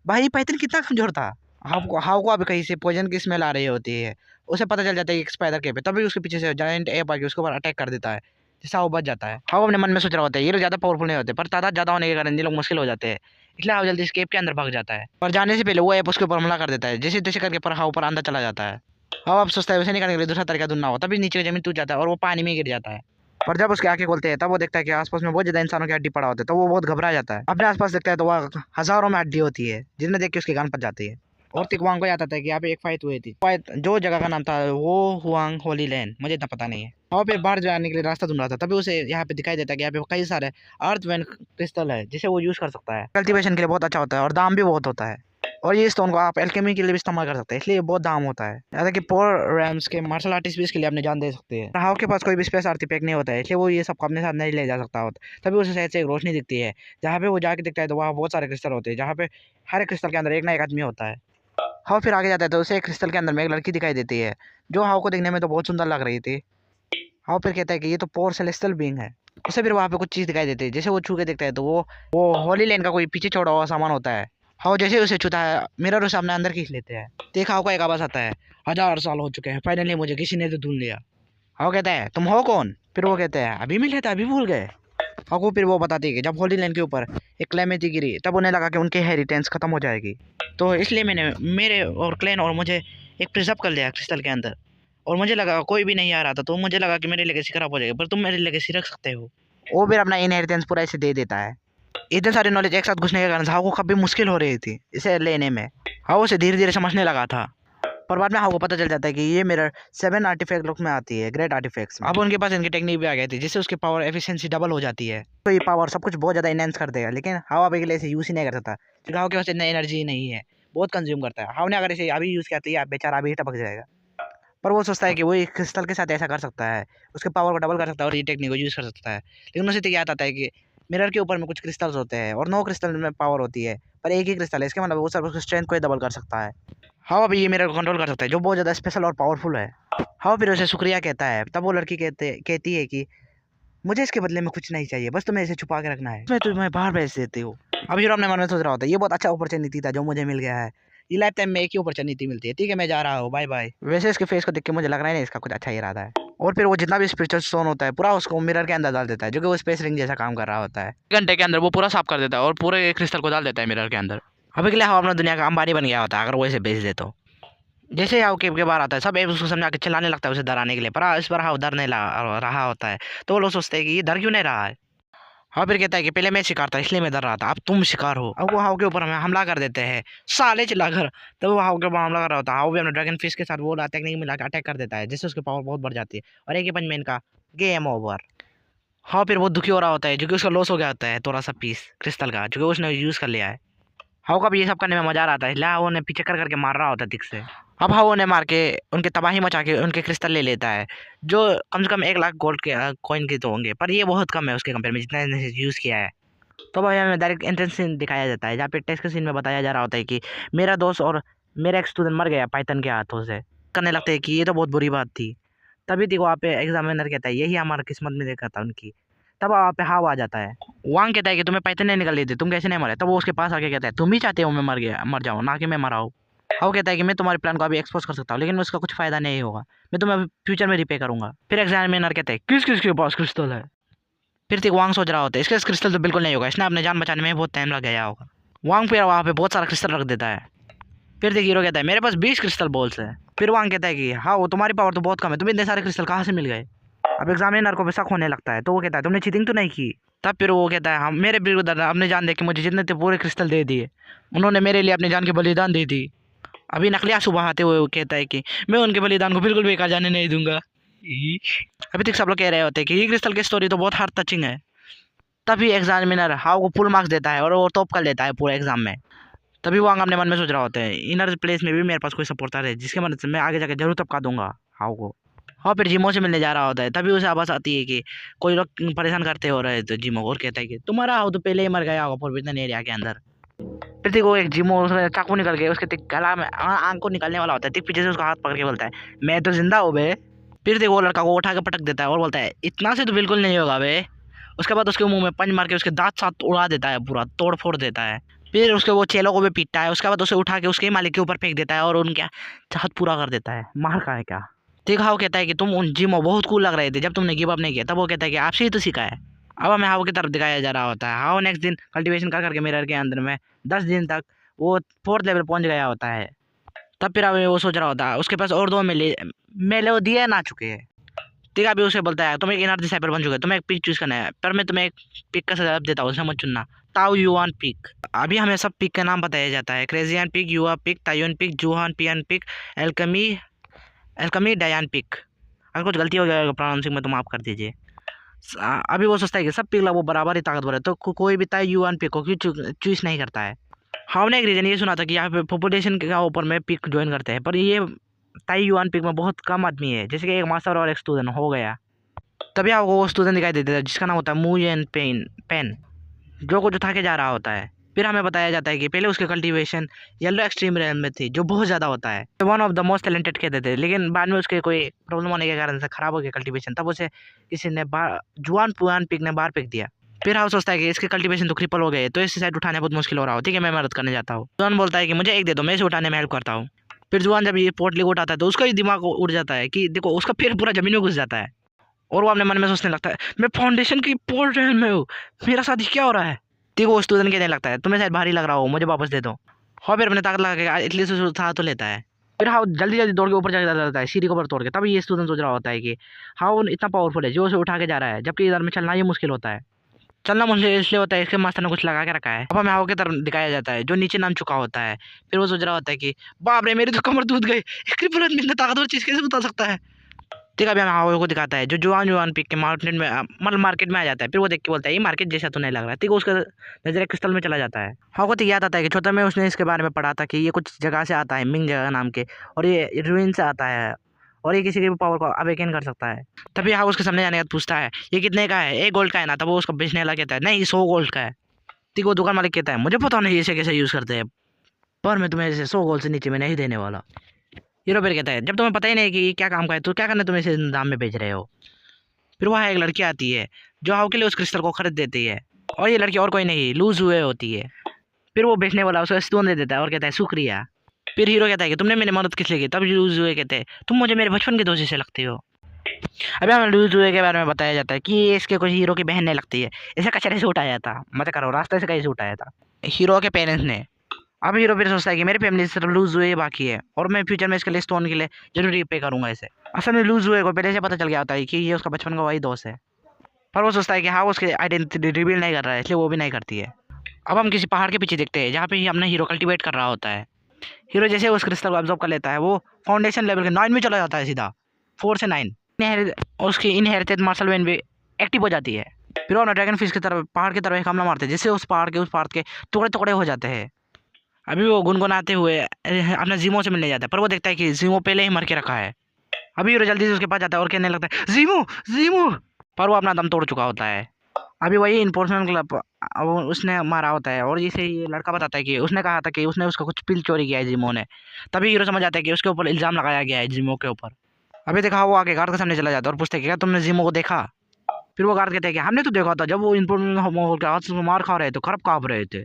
भाई पाइथन कितना कमजोर था। हाव को अभी कहीं से पॉइजन की स्मेल आ रही होती है, उसे पता चल जाता है कि स्पाइडर केप है, तभी उसके पीछे से जायंट एप आके उसके ऊपर अटैक कर देता है, जिससे हाव बच जाता है। हाव अपने मन में सोच रहा होता है ये लोग ज्यादा पावरफुल नहीं होते, पर तादाद ज्यादा होने के कारण ये लोग मुश्किल हो जाते हैं, इसलिए हाव जल्दी स्केप के अंदर भाग जाता है। पर जाने से पहले वो ऐप उसके ऊपर हमला कर देता है, जैसे तैसे करके पर हाव ऊपर अंदर चला जाता है। हाव अब सोचता है उसे निकालने के लिए दूसरा तरीका ढूंढना हो, तभी नीचे जमीन टूट जाता है और वो पानी में गिर जाता है। पर जब उसके आंखें खोलते हैं तब वो देखता है कि आसपास में बहुत ज्यादा इंसानों की हड्डी पड़ा होता है, तो वो बहुत घबरा जाता है। अपने आसपास देखता है तो वह हजारों में हड्डी होती है, जिन्हें देख के उसकी जान बच जाती है। और तिकवांग को याद आता है कि यहाँ पे एक फाइट हुई थी, फाइट जो जगह का नाम था वो हुआंग होली लैंड, मुझे इतना पता नहीं है। और फिर बाहर जाने के लिए रास्ता ढूंढ रहा था, तभी उसे यहाँ पे दिखाई देता है कि यहाँ पे कई सारे अर्थ वैन क्रिस्टल है, जिसे वो यूज कर सकता है। कल्टीवेशन के लिए बहुत अच्छा होता है और दाम भी बहुत होता है, और ये स्टोन को आप एल्केमी के लिए भी इस्तेमाल कर सकते हैं, इसलिए बहुत दाम होता है। जैसा कि पोर रैम्स के मार्शल आर्टिस्ट भी इसके लिए अपने जान दे सकते हैं। हाव के पास कोई भी स्पेस आर्टिफैक्ट नहीं होता है, इसलिए वो ये सब अपने साथ नहीं ले जा सकता होता। तभी उसे शायद से एक रोशनी दिखती है, जहाँ पे वो जाके दिखता है तो वहाँ बहुत सारे क्रिस्टल होते हैं, जहाँ पे हर एक क्रिस्टल के अंदर एक ना एक आदमी होता है। हाव फिर आगे जाता है तो उसे एक क्रिस्टल के अंदर में एक लड़की दिखाई देती है, जो हाव को देखने में तो बहुत सुंदर लग रही थी। हाव फिर कहता है कि ये तो पोर सेलेस्टियल बीइंग है। उसे फिर वहाँ पे कुछ चीज़ दिखाई देती है, जैसे वो छू के देखता है तो वो होली लैंड का कोई पीछे छोड़ा हुआ सामान होता है। हाउ जैसे उसे छूता है मिरर उसे अपने अंदर खींच लेते हैं। देखा हाउ का एक आवाज आता है, 1000 साल हो चुके हैं, फाइनली मुझे किसी ने तो ढूंढ लिया। हाउ कहता है तुम हो कौन। फिर वो कहते हैं अभी मिले थे अभी भूल गए। हाउ को फिर वो बताती है कि जब होली लैंड के ऊपर एक क्लेमेटी गिरी तब उन्हें लगा कि उनकी हेरिटेंस खत्म हो जाएगी, तो इसलिए मैंने मेरे और क्लैन और मुझे एक प्रिजर्व कर लिया क्रिस्टल के अंदर। और मुझे लगा कोई भी नहीं आ रहा था, तो मुझे लगा कि मेरी लेगेसी खराब हो जाएगी, पर तुम मेरी लेगेसी रख सकते हो। वो फिर अपना इनहेरिटेंस पूरा इसे दे देता है। इतने सारे नॉलेज एक साथ घुसने के कारण हाउ को काफी मुश्किल हो रही थी इसे लेने में। हाउ उसे धीरे धीरे समझने लगा था, पर बाद में हाउ को पता चल जाता है कि ये मिरर 7 आर्टिफैक्ट लुक में आती है, ग्रेट आर्टिफैक्ट्स में। अब उनके पास इनकी टेक्निक भी आ गई थी, जिससे उसकी पावर एफिशिएंसी डबल हो जाती है, तो ये पावर सब कुछ बहुत ज़्यादा इनहेंस कर देगा। लेकिन हाउ अभी के लिए इसे यूज़ ही नहीं कर सकता, क्योंकि हाउ के पास इतना एनर्जी नहीं है, बहुत कंज्यूम करता है। हाउ ने अगर इसे अभी यूज़ किया तो ये बेचारा अभी टपक जाएगा। पर वो सोचता है कि वो एक क्रिस्टल के साथ ऐसा कर सकता है, उसके पावर को डबल कर सकता है और ये टेक्निक को यूज़ कर सकता है। लेकिन उसे तो याद आता है कि मिरर के ऊपर में कुछ क्रिस्टल्स होते हैं और 9 क्रिस्टल में पावर होती है, पर एक ही क्रिस्टल है, इसके मतलब वो सिर्फ उसकी स्ट्रेंथ को ही डबल कर सकता है। हाँ अभी ये मिरर को कंट्रोल कर सकता है, जो बहुत ज़्यादा स्पेशल और पावरफुल है। हाँ फिर उसे शुक्रिया कहता है, तब वो लड़की कहती है कि मुझे इसके बदले में कुछ नहीं चाहिए, बस तुम्हें इसे छुपा के रखना है, मैं तुम्हें बाहर भेज देती हूँ। अब हीरो अपने मन में सोच रहा होता है ये बहुत अच्छा अपॉर्चुनिटी था जो मुझे मिल गया है, ये लाइफ टाइम में एक ही अपॉर्चुनिटी मिलती है, ठीक है मैं जा रहा हूँ, बाय बाय। वैसे इसके फेस को देख के मुझे लग रहा है नहीं इसका कुछ अच्छा इरादा है। और फिर वो जितना भी स्पिरिचुअल स्टोन होता है पूरा उसको मिरर के अंदर डाल देता है, जो कि वो स्पेस रिंग जैसा काम कर रहा होता है। घंटे के अंदर वो पूरा साफ कर देता है और पूरे क्रिस्टल को डाल देता है मिरर के अंदर। अभी के लिए हम अपना दुनिया का अंबानी बन गया होता है अगर वो इसे बेच दे तो। जैसे हाउ केव के बाहर आता है सब एक उसको समझा के चिल्लाने लगता है उसे डराने के लिए, पर इस बार हाउ डर नहीं रहा होता है, तो वो लोग सोचते हैं कि ये डर क्यों नहीं रहा है। हाँ फिर कहता है कि पहले मैं शिकार था इसलिए मैं डर रहा था, अब तुम शिकार हो। अब वो हाउ के ऊपर हमें हमला कर देते हैं, साले चिल्लाकर। तब वो हाउ के ऊपर हमला कर रहा होता है, हाउ भी अपने ड्रैगन फिश के साथ वो टेक्निक मिला के अटैक कर देता है, जिससे उसकी पावर बहुत बढ़ जाती है और एक ही पंच में इनका गेम ओवर। हाँ फिर वो दुखी हो रहा होता है, जो कि उसका लॉस हो गया होता है थोड़ा सा पीस क्रिस्टल का, जो कि उसने यूज़ कर लिया है। हाउ का भी ये सब करने में मजा आ रहा था, इसलिए हाउ ने पीछे कर करके मार रहा होता है दिख से। अब हाउ ने मार के उनके तबाही मचा के उनके क्रिस्टल ले लेता है, जो कम से कम 1 लाख गोल्ड के कॉइन के तो होंगे, पर ये बहुत कम है उसके कंपेयर में जितना इसने यूज़ किया है। तो भाई हमें डायरेक्ट एंट्रेंस सीन दिखाया जाता है, जहाँ पे टेस्ट के सीन में बताया जा रहा होता है कि मेरा दोस्त और मेरा एक स्टूडेंट मर गया पाइथन के हाथों से। करने लगते हैं कि ये तो बहुत बुरी बात थी। तभी देखो वहाँ पे एग्जामिनर कहता है यही हमारा किस्मत में देखा था उनकी। तब वहाँ पे हाव आ जाता है। वांग कहता है कि तुम्हें पाइथन नहीं निकल दी, तुम कैसे नहीं मरे। तब वो उसके पास आके कहता है तुम ही चाहते हो मैं मर जाऊँ, ना कि मैं मरा हूँ। हाव कहता है कि मैं तुम्हारे प्लान को अभी एक्सपोज कर सकता हूँ, लेकिन उसका कुछ फायदा नहीं होगा, मैं तुम्हें अभी फ्यूचर में रिपे करूंगा। फिर एग्जामिनर कहते हैं किस किस के पास क्रिस्टल है। फिर तक वांग सोच रहा होता है इसके क्रिस्टल तो बिल्कुल नहीं होगा, इसने अपने जान बचाने में बहुत टाइम लग गया होगा। वांग फिर वहाँ पे बहुत सारा क्रिस्टल रख देता है। फिर देखिए हीरो कहता है मेरे पास 20 क्रिस्टल बॉल्स है। फिर वांग कहता है कि हाँ वो तुम्हारी पावर तो बहुत कम है, तुम्हें इतने सारे क्रिस्टल कहाँ से मिल गए। अब एग्जामिनर को भी शक होने लगता है, तो वो कहता है तुमने चीटिंग तो नहीं की। तब फिर वो कहता है हम मेरे ब्रदर ने अपने जान दे के मुझे जितने थे पूरे क्रिस्टल दे दिए, उन्होंने मेरे लिए अपनी जान के बलिदान दे दी। अभी नकली आंसू बहाते हुए वो कहता है कि मैं उनके बलिदान को बिल्कुल बेकार जाने नहीं दूंगा। अभी तक सब लोग कह रहे होते हैं कि ये क्रिस्टल की स्टोरी तो बहुत हार्ट टचिंग है। तभी एग्जामिनर हाउ को फुल मार्क्स देता है और वो टॉप कर लेता है पूरे एग्जाम में। तभी वांग अपने मन में सोच रहा होता है इनर प्लेस में भी मेरे पास कोई सपोर्टर है जिसके मदद से मैं आगे जाकर जरूर टपका दूंगा हाउ को। हाँ फिर जिमो से मिलने जा रहा होता है, तभी उसे आवाज़ आती है कि कोई लोग परेशान करते हो रहे तो जिमो और कहता है कि तुम्हारा हाउ तो पहले ही मर गया होगा फॉरबिडन एरिया के अंदर। फिर देखो एक जिमो उसका चाकू निकल के उसके गला में आंख को निकालने वाला होता है, ठीक पीछे से उसका हाथ पकड़ के बोलता है मैं तो जिंदा हूँ बे। फिर देखो वो लड़का को उठा के पटक देता है और बोलता है इतना से तो बिल्कुल नहीं होगा बे। उसके बाद उसके मुंह में पंच मार के उसके दांत साथ उड़ा देता है, पूरा तोड़ फोड़ देता है। फिर उसके वो चेलों को भी पीटता है, उसके बाद उसे उठा के उसके मालिक के ऊपर फेंक देता है और उनका चाहत पूरा कर देता है। मार का है क्या। ठीक हाउ कहता है कि तुम उन जिमो बहुत कूल लग रहे थे जब तुमने गिव अप नहीं किया। तब वो कहता है कि आपसे ही तो सीखा है। अब हमें हाउ की तरफ दिखाया जा रहा होता है। हाउ नेक्स्ट दिन कल्टीवेशन कर करके मिरर के अंदर में 10 दिन तक वो 4th लेवल पहुंच गया होता है। तब फिर अभी वो सोच रहा होता है उसके पास और 2 मेलोडियन ना चुके हैं। ठीक है अभी उसे बोलता है तुम एक इनर डिसाइपल बन चुके हो, तुम्हें एक पिक चूज करना है, पर मैं तुम्हें एक पिक का सजाव देता हूँ, उसे मत चुनना। Tao Yuan peak. अभी हमें सब पिक का नाम बताया जाता है, क्रेजियन पिक, युआ पिक, तायुन पिक, जूहान पियन पिक, एल्कमी एल्कमी डायन पिक। अगर कुछ गलती हो गया प्रोनाउंसिंग में तो माफ कर दीजिए। अभी वो सोचता है कि सब पिक वो बराबर ही ताकतवर है, तो कोई भी ताई युआन पिक को क्यों चूज नहीं करता है। हमने एक रीजन ये सुना था कि यहाँ पे पॉपुलेशन के ऊपर में पिक ज्वाइन करते हैं, पर ये ताई युआन पिक में बहुत कम आदमी है, जैसे कि एक मास्टर और एक स्टूडेंट हो गया। तभी आपको वो स्टूडेंट दिखाई देता है जिसका नाम होता है मुयन पेन, जो कुछ उठा के जा रहा होता है। फिर हमें बताया जाता है कि पहले उसकी कल्टीवेशन येलो एक्सट्रीम रेल में थी, जो बहुत ज़्यादा होता है, one of the most talented कहते थे, लेकिन बाद में उसके कोई प्रॉब्लम होने के कारण से खराब हो गया कल्टीवेशन। तब उसे किसी ने जुआन पुआन पिक ने बाहर फेंक दिया। फिर हाउस सोचता है कि इसके कल्टीवेशन तो क्रिपल हो गए, तो इस साइड उठाने बहुत मुश्किल हो रहा हो, ठीक है मैं मदद करने जाता हूँ। जुआन बोलता है कि मुझे एक दे दो, मैं इसे उठाने में हेल्प करता हूँ। फिर जुआन जब ये पोटली को उठाता है तो उसका ही दिमाग उड़ जाता है कि देखो उसका फिर पूरा जमीन में घुस जाता है और वो अपने मन में सोचने लगता है मैं फाउंडेशन की पोर्टल में हूँ, मेरा साथ ही क्या हो रहा है। ठीक वो स्टूडेंट कहने लगता है तुम्हें शायद भारी लग रहा हो, मुझे वापस दे दो। हाँ फिर अपने ताकत लगा के एटलीस्ट उसे उठा तो लेता है। फिर हाँ जल्दी जल्दी दौड़ के ऊपर जाके जाता है सीढ़ी को ऊपर तोड़ के। तब ये स्टूडेंट सोच रहा होता है कि हाँ वो इतना पावरफुल है जो उसे उठा के जा रहा है, जबकि इधर में चलना ये मुश्किल होता है। चलना मुझे इसलिए होता है इसके मास्टर ने कुछ लगा के रखा है। अब हमें हाउ की तरफ दिखाया जाता है जो नीचे नाम चुका होता है। फिर वो सोच रहा होता है कि बाप रे मेरी तो कमर टूट गई, क्रिपल आदमी इतना ताकतवर चीज कैसे उठा सकता है। ठीक है अभी हमें हाउ को दिखाता है जो जुआन जुआन पिक के मार्केट में मतलब मार्केट में आ जाता है। फिर वो देख के बोलता है ये मार्केट जैसा तो नहीं लग रहा है। ठीक है उसका नजर क्रिस्टल में चला जाता है। हाउ को तो याद आता है कि छोटा में उसने इसके बारे में पढ़ा था कि ये कुछ जगह से आता है, मिंग जगह नाम के, और ये रूइन से आता है और ये किसी के भी पावर को अवेकन कर सकता है। तभी हाउ उसके सामने जाने का पूछता है ये कितने का है, 1 गोल्ड का है ना। तब वो उसको बेचने वाला कहता है नहीं 100 गोल्ड का है। ठीक वो दुकान मालिक कहता है मुझे पता नहीं इसे कैसे यूज़ करते हैं, पर मैं तुम्हें इसे 100 गोल्ड से नीचे में नहीं देने वाला। हीरो फिर कहता है जब तुम्हें पता ही नहीं कि ये क्या काम का है तो क्या करने तुम इसे दाम में बेच रहे हो। फिर वहाँ एक लड़की आती है जो हाउ के लिए उस क्रिस्टल को खरीद देती है, और ये लड़की और कोई नहीं लूज हुए होती है। फिर वो बेचने वाला उसे स्टोन दे देता है और कहता है शुक्रिया। फिर हीरो कहता है कि तुमने मेरी मदद किस लिए की। तब लूज हुए कहते हैं तुम मुझे मेरे बचपन के दोस्त से लगते हो। अभी हमें लूज हुए के बारे में बताया जाता है कि ये इसके कुछ हीरो की बहन नहीं लगती है, इसे कचरे से उठाया था, मत करो रास्ते से कहीं से उठाया था हीरो के पेरेंट्स ने। अब हीरो फिर सोचता है कि मेरी फैमिली सिर्फ लूज हुए बाकी है और मैं फ्यूचर में इसके लिए स्टोन के लिए जरूर पे करूंगा इसे। असल में लूज हुए को पहले से पता चल गया होता है कि ये उसका बचपन का वही दोस्त है, पर वो सोचता है कि हाँ उसकी आइडेंटिटी रिवील नहीं कर रहा है, इसलिए वो भी नहीं करती है। अब हम किसी पहाड़ के पीछे देखते हैं जहाँ पे ही अपना हीरो कल्टीवेट कर रहा होता है। हीरो जैसे उस क्रिस्टल को ऑब्जर्व कर लेता है वो फाउंडेशन लेवल के 9 में चला जाता है, सीधा 4 से 9। उसकी इनहेरिटेड मार्शल वेन भी एक्टिव हो जाती है। फिर वो ड्रैगन फिश की तरफ पहाड़ की तरफ एक हमला मारते हैं जिससे उस पहाड़ के टुकड़े टुकड़े हो जाते हैं। अभी वो गुनगुनाते हुए अपना जीमो से मिलने जाता है, पर वो देखता है कि जीमो पहले ही मर के रखा है। अभी हीरो जल्दी से उसके पास जाता है और कहने लगता है जीमो जीमो, पर वो अपना दम तोड़ चुका होता है। अभी वही इन्फोर्समेंट क्लब वो उसने मारा होता है और जिसे ये लड़का बताता है कि उसने कहा था कि उसने उसका कुछ पिल चोरी किया है जिमो ने। तभी हीरो समझ आता है कि उसके ऊपर इल्जाम लगाया गया है जिमो के ऊपर। अभी देखा वो आके गार्ड के सामने चला जाता है और पूछते हैं कि क्या तुमने जिमो को देखा। फिर वो गार्ड कहते हैं कि हमने तो देखा था जब वो इन्फोर्समेंट माहौल के हाथ से मार खा रहे थे, खरब काँप रहे थे।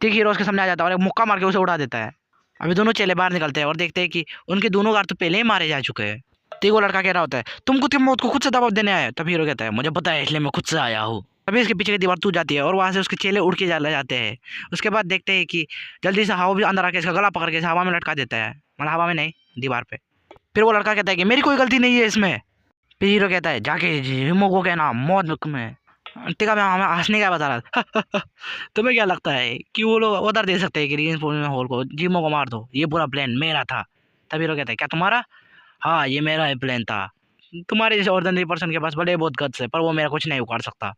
ठीक हीरो उसके सामने आ जाता है और एक मुक्का मार के उसे उड़ा देता है। अभी दोनों चेले बाहर निकलते हैं और देखते हैं कि उनके दोनों गार्ड तो पहले ही मारे जा चुके हैं। ठीक वो लड़का कह रहा होता है तुम खुद की मौत को खुद से दबाव देने आए। तब हीरो कहता है मुझे पता है इसलिए मैं खुद से आया हूँ। तभी इसके पीछे की दीवार टूट जाती है और वहां से उसके चेले उड़ के चले जाते हैं। उसके बाद देखते हैं कि जल्दी से हवा भी अंदर आके इसका गला पकड़ के इसे हवा में लटका देता है, मतलब हवा में नहीं, दीवार पे। फिर वो लड़का कहता है कि मेरी कोई गलती नहीं है इसमें। फिर हीरो कहता है जाके जिमो को कहना मौत में। टीका मैं हमें हंसने का बता रहा था। तुम्हें क्या लगता है कि वो लोग ऑर्डर दे सकते हैं कि रीइंफोर्समेंट हॉल को जिमो को मार दो, ये पूरा प्लान मेरा था। तभी हीरो कहता है क्या तुम्हारा? हाँ ये मेरा ही प्लान था। तुम्हारे जैसे ऑर्डिनरी पर्सन के पास बड़े बहुत गट्स है पर वो मेरा कुछ नहीं उखाड़ सकता।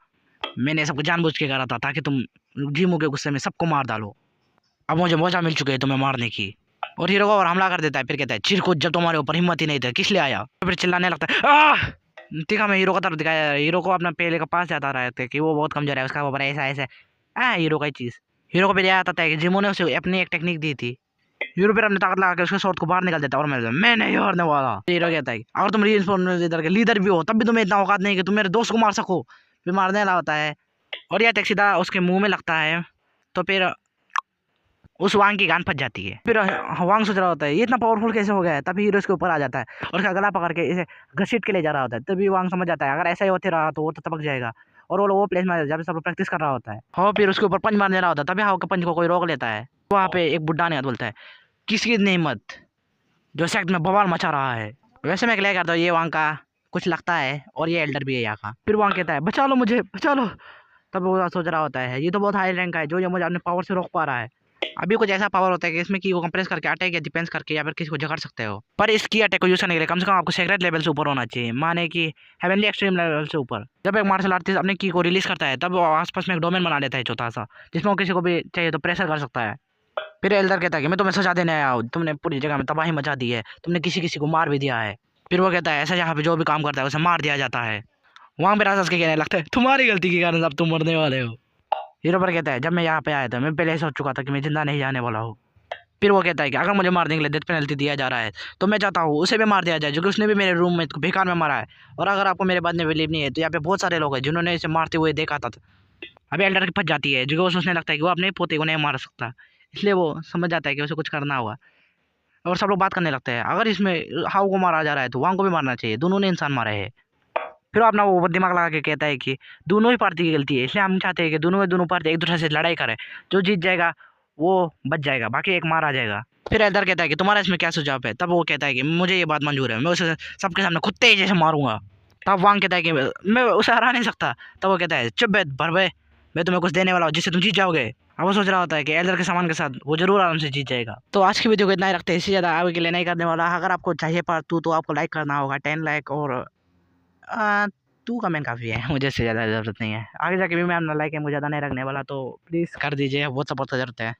मैंने सबको जानबूझ के करा था ताकि तुम जिमो के गुस्से में सबको मार डालो। अब मुझे मौका मिल चुकी है तुम्हें मारने की। और हीरो को और हमला कर देता है। फिर कहता है चिरकुट जब तुम्हारे ऊपर हिम्मत ही नहीं था किस लिए आया। तो फिर चिल्लाने लगता है आह! दिखा मैं हीरो का तरफ दिखाया जा रहा है। हीरो को अपना पहले का पास जाता रहा है कि वो बहुत कमजोर है, उसका ऊपर ऐसा ऐसा हीरो का ही चीज। हीरो को पहले याद आता है कि जिमो ने उसे अपनी एक टेक्निक दी थी। हीरो फिर अपनी ताकत लगा के उसके शॉट को बाहर निकाल देता है और मैं नहीं हारने वाला। हीरो कहता है कि अगर तुम रीइंफोर्समेंट इधर के लीडर भी हो तब भी तुम्हें इतना औकात नहीं कि तुम मेरे दोस्त को मार सको। फिर मारने वाला होता है और यह टैक्सी सीधा उसके मुंह में लगता है। तो फिर उस वांग की गान फंस जाती है। फिर वांग सोच रहा होता है ये इतना पावरफुल कैसे हो गया है। तभी हीरो इसके ऊपर आ जाता है और उसका गला पकड़ के इसे घसीट के ले जा रहा होता है। तभी वांग समझ जाता है अगर ऐसा ही होते रहा तो वो तो टपक जाएगा और वो प्लेस में जब सब लोग प्रैक्टिस कर रहा होता है। हाँ फिर उसके ऊपर पंच मारने रहा होता है। तभी हाउ के पंच को कोई रोक लेता है। वहाँ पे एक बुड्ढा ने बोलता है किसी की हिम्मत जो सेक्ट में बवाल मचा रहा है। वैसे मैं क्लियर करता हूँ ये वांग का कुछ लगता है और ये एल्डर भी है यहाँ का। फिर वांग कहता है बचा लो मुझे बचा लो। तब वो सोच रहा होता है ये तो बहुत हाई रैंक का है जो ये मुझे अपने पावर से रोक पा रहा है। अभी कुछ ऐसा पावर होता है कि इसमें की को कंप्रेस करके अटैक या डिफेंस करके या फिर किसी को जकड़ सकते हो। पर इसकी अटैक को यूज करने के लिए कम से कम आपको सेक्रेट लेवल से ऊपर होना चाहिए, माने कि हेवनली एक्सट्रीम लेवल से ऊपर। जब एक मार्शल आर्टिस्ट अपने की को रिलीज करता है तब वो आसपास में एक डोमेन बना लेता है छोटा सा जिसमें वो किसी को भी चाहिए तो प्रेशर कर सकता है। फिर एल्डर कहता है कि मैं तुम्हें सजा देने आया हूँ, तुमने पूरी जगह में तबाही मचा दी है, तुमने किसी किसी को मार भी दिया है। फिर वो कहता है ऐसा यहाँ पे जो भी काम करता है उसे मार दिया जाता है। वहां पे राजा के कहने लगता है तुम्हारी गलती के कारण अब तुम मरने वाले हो। हीरो पर कहता है जब मैं यहाँ पे आया था मैं पहले ही सोच चुका था कि मैं जिंदा नहीं जाने वाला हूँ। फिर वो कहता है कि अगर मुझे मारने के लिए डेथ पेनल्टी दिया जा रहा है तो मैं चाहता हूँ उसे भी मार दिया जाए जो कि उसने भी मेरे रूम में बेकार में मारा है। और अगर आपको मेरे बात में बिलीव नहीं है तो यहाँ पे बहुत सारे लोग हैं जिन्होंने इसे मारते हुए देखा था। अभी एल्डर की फंस जाती है जो कि वो सोचने लगता है कि वो अपने पोते को नहीं मार सकता, इसलिए वो समझ जाता है कि उसे कुछ करना होगा। और सब लोग बात करने लगते हैं अगर इसमें हाउ को मारा जा रहा है तो वांग को भी मारना चाहिए, दोनों ने इंसान मारे हैं। फिर वो अपना वो दिमाग लगा के कहता है कि दोनों ही पार्टी की गलती है इसलिए हम चाहते हैं कि दोनों पार्टी एक दूसरे से लड़ाई करें, जो जीत जाएगा वो बच जाएगा बाकी एक मारा जाएगा। फिर एल्डर कहता है कि तुम्हारा इसमें क्या सुझाव है। तब वो कहता है कि मुझे ये बात मंजूर है, मैं उसे सबके सामने कुत्ते जैसे मारूंगा। तब वांग कहता है कि मैं उसे हरा नहीं सकता। तब वो कहता है चुप भरवे, मैं तुम्हें कुछ देने वाला हूँ जिससे तुम जीत जाओगे। अब वो सोच रहा होता है कि एल्डर के सामान के साथ वो जरूर आराम से जीत जाएगा। तो आज की वीडियो को इतना ही रखते हैं, इससे ज़्यादा आगे के लिए नहीं करने वाला। अगर आपको चाहिए पार्ट 2 तो आपको लाइक करना होगा 10 लाइक और 2 कमेंट काफ़ी है, मुझे इससे ज़्यादा ज़रूरत नहीं है। आगे जाके भी मैं अपना लाइक है मुझे ज़्यादा नहीं रखने वाला तो प्लीज़ कर दीजिए, बहुत सपोर्ट की ज़रूरत है।